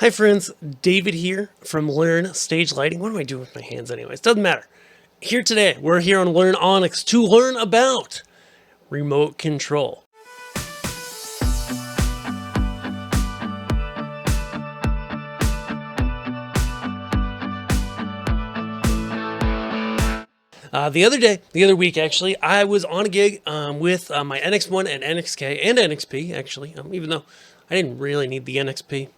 Hi friends, David here from Learn Stage Lighting. What am I doing with my hands anyways? Doesn't matter. Here today, we're here on Learn Onyx to learn about remote control. The other week actually, I was on a gig with my NX1 and NXK and NXP actually, even though I didn't really need the NXP.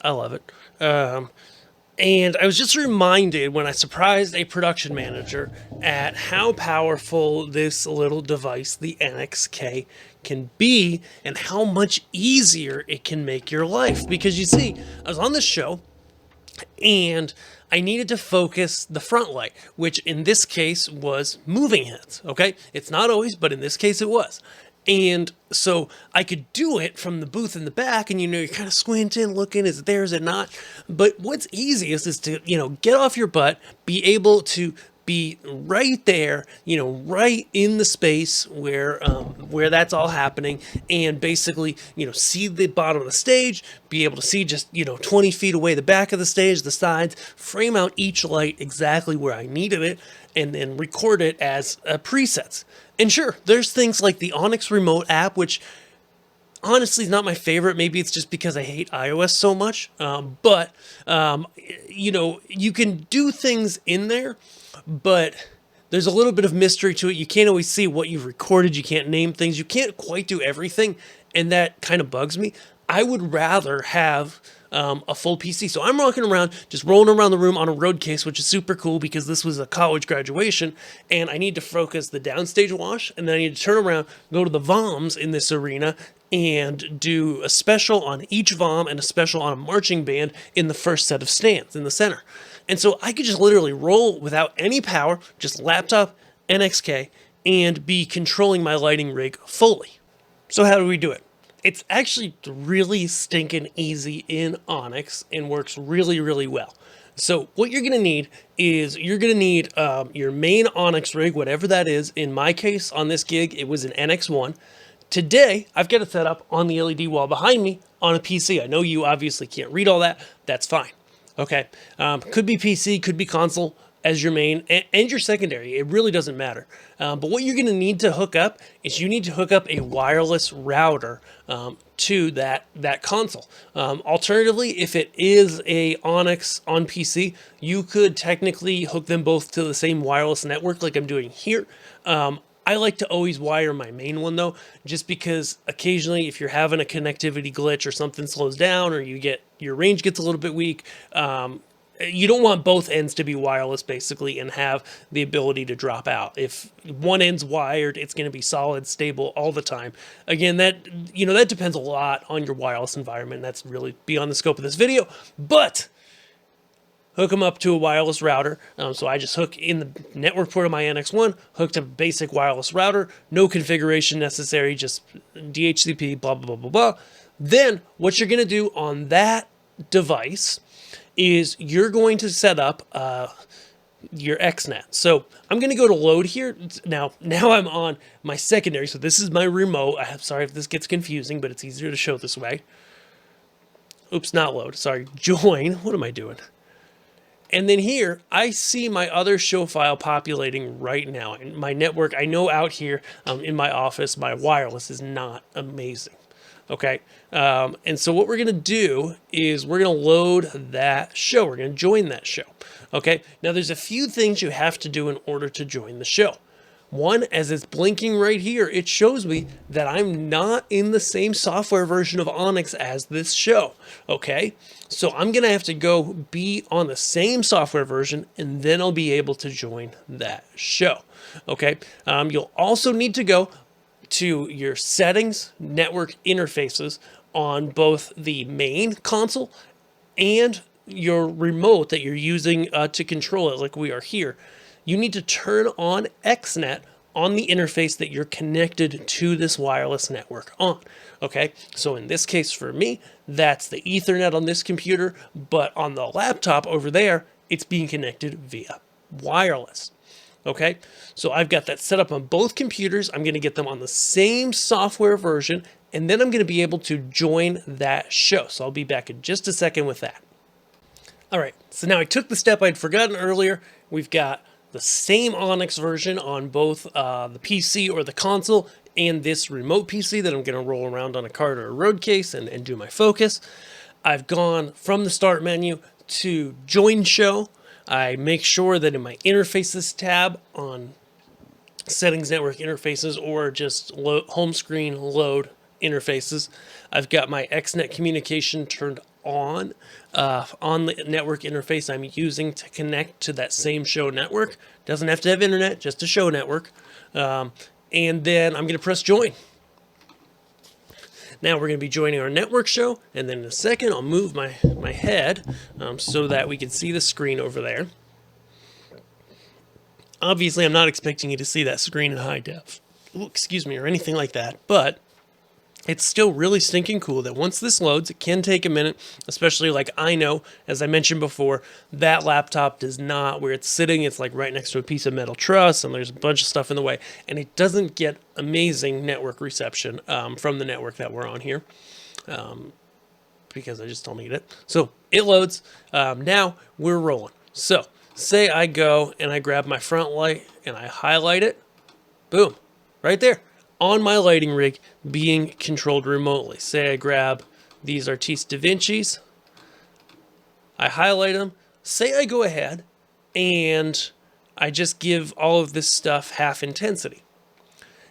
I love it. And I was just reminded when I surprised a production manager at how powerful this little device, the NXK, can be and how much easier it can make your life. Because you see, I was on this show and I needed to focus the front light, which in this case was moving heads, okay? It's not always, but in this case it was. And so I could do it from the booth in the back, and you're kind of squinting, looking, is it there, is it not? But what's easiest is to, get off your butt, be able to be right there, right in the space where that's all happening, and basically, see the bottom of the stage, be able to see just, 20 feet away the back of the stage, the sides, frame out each light exactly where I needed it, and then record it as presets. And sure, there's things like the ONYX remote app, which honestly is not my favorite. Maybe it's just because I hate iOS so much. But you can do things in there, but there's a little bit of mystery to it. You can't always see what you've recorded. You can't name things. You can't quite do everything. And that kind of bugs me. I would rather have a full PC. So I'm walking around, just rolling around the room on a road case, which is super cool because this was a college graduation, and I need to focus the downstage wash, and then I need to turn around, go to the VOMs in this arena, and do a special on each VOM and a special on a marching band in the first set of stands in the center. And so I could just literally roll without any power, just laptop, NXK, and be controlling my lighting rig fully. So how do we do it? It's actually really stinking easy in ONYX and works really, really well. So what you're going to need is your main ONYX rig, whatever that is. In my case, on this gig, it was an NX1. Today, I've got it set up on the LED wall behind me on a PC. I know you obviously can't read all that. That's fine. Okay. Could be PC, could be console as your main and your secondary. It really doesn't matter. But what you're going to need to hook up is you need to hook up a wireless router to that console. Alternatively, if it is a ONYX on PC, you could technically hook them both to the same wireless network like I'm doing here. I like to always wire my main one though, just because occasionally if you're having a connectivity glitch or something slows down or your range gets a little bit weak, you don't want both ends to be wireless basically and have the ability to drop out. If one end's wired, it's going to be solid, stable all the time. Again, that depends a lot on your wireless environment. That's really beyond the scope of this video, but hook them up to a wireless router. So I just hook in the network port of my NX1, hooked up a basic wireless router, no configuration necessary, just DHCP, blah, blah, blah, blah, blah. Then what you're going to do on that device is you're going to set up your XNet. So I'm going to go to load here. Now I'm on my secondary. So this is my remote. I'm sorry if this gets confusing, but it's easier to show this way. Oops, not load. Sorry, join. What am I doing? And then here, I see my other show file populating right now. And my network, I know out here in my office, my wireless is not amazing. Okay, and so what we're going to do is we're going to load that show. We're going to join that show. Okay, now there's a few things you have to do in order to join the show. One, as it's blinking right here, it shows me that I'm not in the same software version of ONYX as this show. Okay, so I'm going to have to go be on the same software version, and then I'll be able to join that show. Okay, you'll also need to go to your settings, network interfaces on both the main console and your remote that you're using to control it like we are here. You need to turn on XNet on the interface that you're connected to this wireless network on. Okay, so in this case for me, that's the Ethernet on this computer, but on the laptop over there, it's being connected via wireless. Okay, so I've got that set up on both computers. I'm going to get them on the same software version And then I'm going to be able to join that show. So I'll be back in just a second with that. All right, so now I took the step I'd forgotten earlier. We've got the same ONYX version on both the PC or the console and this remote PC that I'm going to roll around on a cart or a road case and do my focus. I've gone from the start menu to join show. I make sure that in my interfaces tab on settings network interfaces or just home screen load interfaces, I've got my XNet communication turned on the network interface I'm using to connect to that same show network. Doesn't have to have internet, just a show network. And then I'm going to press join. Now we're going to be joining our network show, and then in a second I'll move my head so that we can see the screen over there. Obviously I'm not expecting you to see that screen in high def, excuse me, or anything like that, but it's still really stinking cool that once this loads, it can take a minute, especially like I know, as I mentioned before, that laptop does not, where it's sitting, it's like right next to a piece of metal truss and there's a bunch of stuff in the way, and it doesn't get amazing network reception from the network that we're on here because I just don't need it. So it loads. Now we're rolling. So say I go and I grab my front light and I highlight it, boom, right there. On my lighting rig being controlled remotely. Say I grab these Artiste Da Vinci's, I highlight them, say I go ahead and I just give all of this stuff half intensity.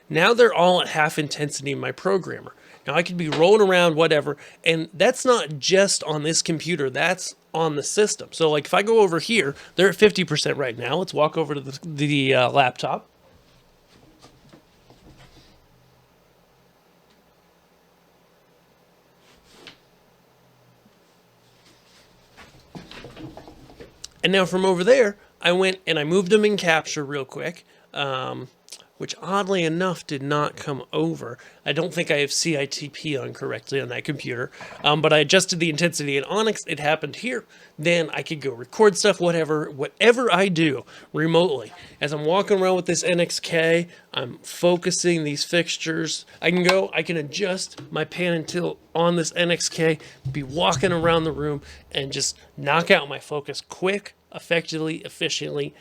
Now they're all at half intensity in my programmer. Now I could be rolling around, whatever, and that's not just on this computer, that's on the system. So like if I go over here, they're at 50% right now. Let's walk over to the laptop. And now from over there, I went and I moved them in capture real quick, which oddly enough did not come over. I don't think I have CITP on correctly on that computer, but I adjusted the intensity in ONYX. It happened here. Then I could go record stuff, whatever I do remotely. As I'm walking around with this NXK, I'm focusing these fixtures. I can adjust my pan and tilt on this NXK, be walking around the room and just knock out my focus quick, effectively, efficiently,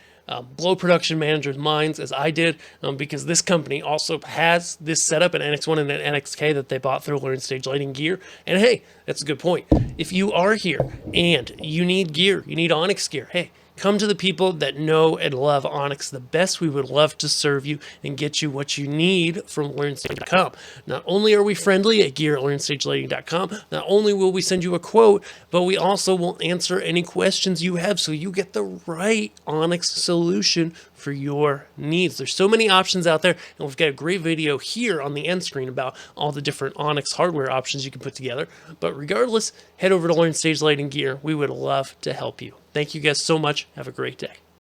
blow production managers' minds as I did, because this company also has this setup, an NX1 and an NXK that they bought through Learn Stage Lighting Gear. And hey, that's a good point. If you are here and you need gear, you need ONYX gear, hey, come to the people that know and love ONYX the best. We would love to serve you and get you what you need from LearnStage.com. Not only are we friendly at gear at LearnStageLighting.com, not only will we send you a quote, but we also will answer any questions you have so you get the right ONYX solution for your needs. There's so many options out there, and we've got a great video here on the end screen about all the different ONYX hardware options you can put together. But regardless, head over to Learn Stage Lighting Gear. We would love to help you. Thank you guys so much. Have a great day.